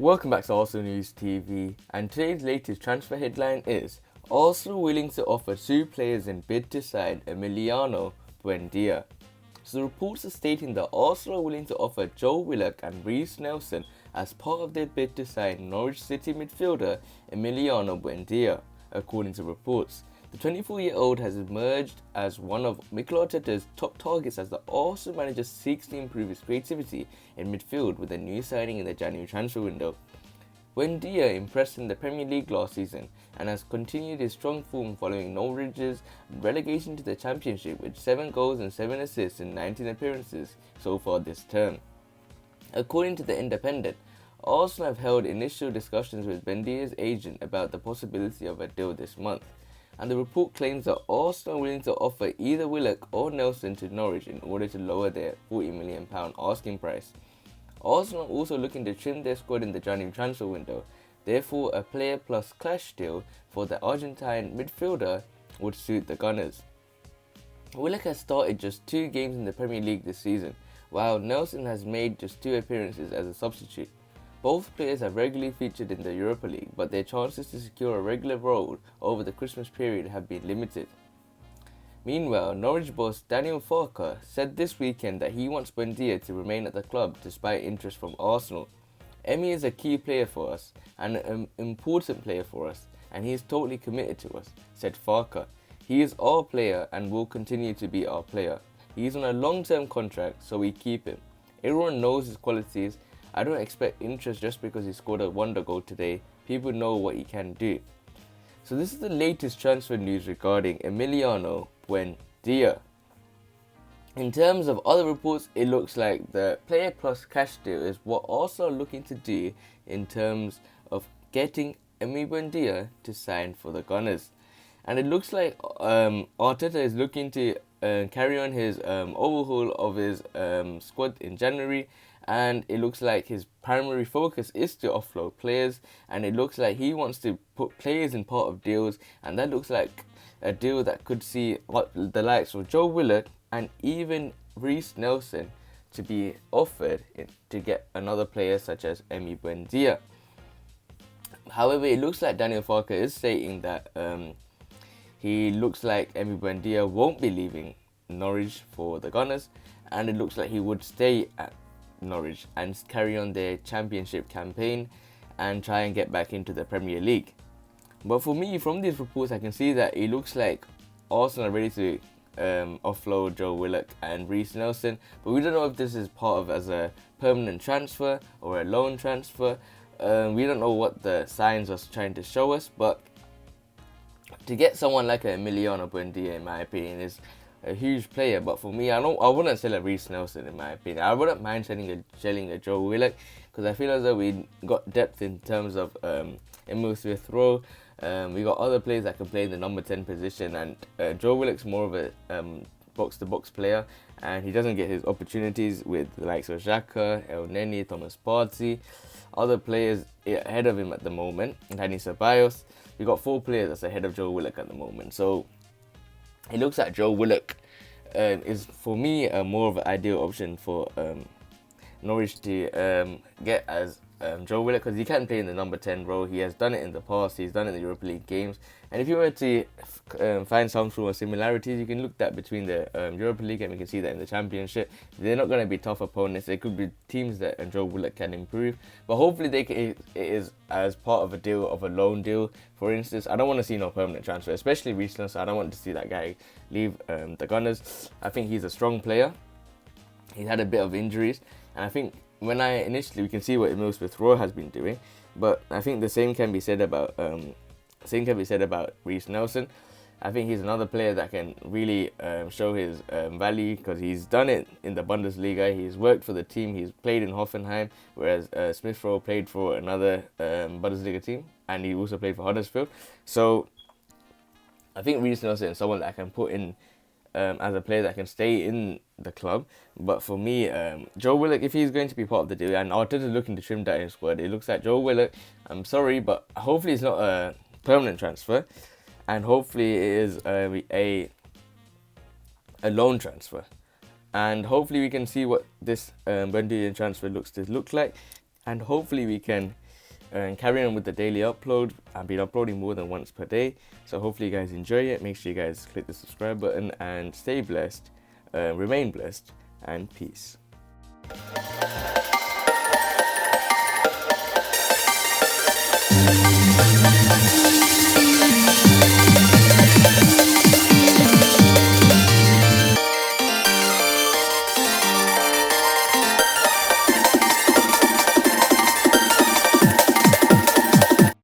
Welcome back to Arsenal News TV, and today's latest transfer headline is Arsenal willing to offer two players in bid to sign Emiliano Buendia. So the reports are stating that Arsenal are willing to offer Joe Willock and Reiss Nelson as part of their bid to sign Norwich City midfielder Emiliano Buendia, according to reports. The 24-year-old has emerged as one of Mikel Arteta's top targets as the Arsenal manager seeks to improve his creativity in midfield with a new signing in the January transfer window. Buendia impressed in the Premier League last season and has continued his strong form following Norwich's relegation to the Championship with 7 goals and 7 assists in 19 appearances so far this term. According to The Independent, Arsenal have held initial discussions with Buendia's agent about the possibility of a deal this month, and the report claims that Arsenal are willing to offer either Willock or Nelson to Norwich in order to lower their £40 million asking price. Arsenal are also looking to trim their squad in the January transfer window, therefore a player plus clash deal for the Argentine midfielder would suit the Gunners. Willock has started just 2 games in the Premier League this season, while Nelson has made just 2 appearances as a substitute. Both players have regularly featured in the Europa League, but their chances to secure a regular role over the Christmas period have been limited. Meanwhile, Norwich boss Daniel Farke said this weekend that he wants Buendia to remain at the club despite interest from Arsenal. Emi is a key player for us and an important player for us, and he is totally committed to us, said Farke. He is our player and will continue to be our player. He is on a long-term contract, so we keep him. Everyone knows his qualities. I don't expect interest just because he scored a wonder goal today. People know what he can do. So this is the latest transfer news regarding Emiliano Buendia. In terms of other reports, it looks like the player plus cash deal is what Arsenal are looking to do in terms of getting Emi Buendia to sign for the Gunners. And it looks like Arteta is looking to carry on his overhaul of his squad in January, and it looks like his primary focus is to offload players, and it looks like he wants to put players in part of deals, and that looks like a deal that could see the likes of Joe Willock and even Reiss Nelson to be offered to get another player such as Emi Buendia. However, it looks like Daniel Farke is stating that he looks like Emi Buendia won't be leaving Norwich for the Gunners, and it looks like he would stay at Norwich and carry on their championship campaign and try and get back into the Premier League. But for me, from these reports, I can see that it looks like Arsenal are ready to offload Joe Willock and Reiss Nelson, but we don't know if this is part of as a permanent transfer or a loan transfer. We don't know what the signs are trying to show us, but to get someone like Emiliano Buendia, in my opinion, is a huge player. But for me, I wouldn't sell a Reiss Nelson, in my opinion. I wouldn't mind selling a Joe Willock, because I feel as though we got depth in terms of Emil Smith-Rowe. We got other players that can play in the number 10 position, and Joe Willock's more of a box-to-box player, and he doesn't get his opportunities with the likes of Saka, El Neni, Thomas Partey, other players ahead of him at the moment, Dani Ceballos. We got 4 players that's ahead of Joe Willock at the moment, so it looks like Joe Willock is, for me, more of an ideal option for Norwich to get as Joe Willock, because he can play in the number 10 role. He has done it in the past. He's done it in the Europa League games. And if you were to find some sort of similarities, you can look that between the Europa League, and we can see that in the Championship. They're not going to be tough opponents. They could be teams that Joe Willock can improve. But hopefully it is as part of a deal, of a loan deal. For instance, I don't want to see no permanent transfer, especially recently. So I don't want to see that guy leave the Gunners. I think he's a strong player. He's had a bit of injuries, and I think we can see what Emil Smith-Rowe has been doing, but I think the same can be said about Reiss Nelson. I think he's another player that can really show his value, because he's done it in the Bundesliga. He's worked for the team. He's played in Hoffenheim, whereas Smith-Rowe played for another Bundesliga team, and he also played for Huddersfield. So I think Reiss Nelson is someone that I can put in as a player that can stay in the club. But for me, Joe Willock, if he's going to be part of the deal, and Arteta is looking to trim that in squad, it looks like Joe Willock, I'm sorry, but hopefully it's not a permanent transfer, and hopefully it is a loan transfer, and hopefully we can see what this Buendia transfer looks like, and hopefully we can and carrying on with the daily upload. I've been uploading more than once per day, so hopefully you guys enjoy it. Make sure you guys click the subscribe button and stay blessed, remain blessed, and peace.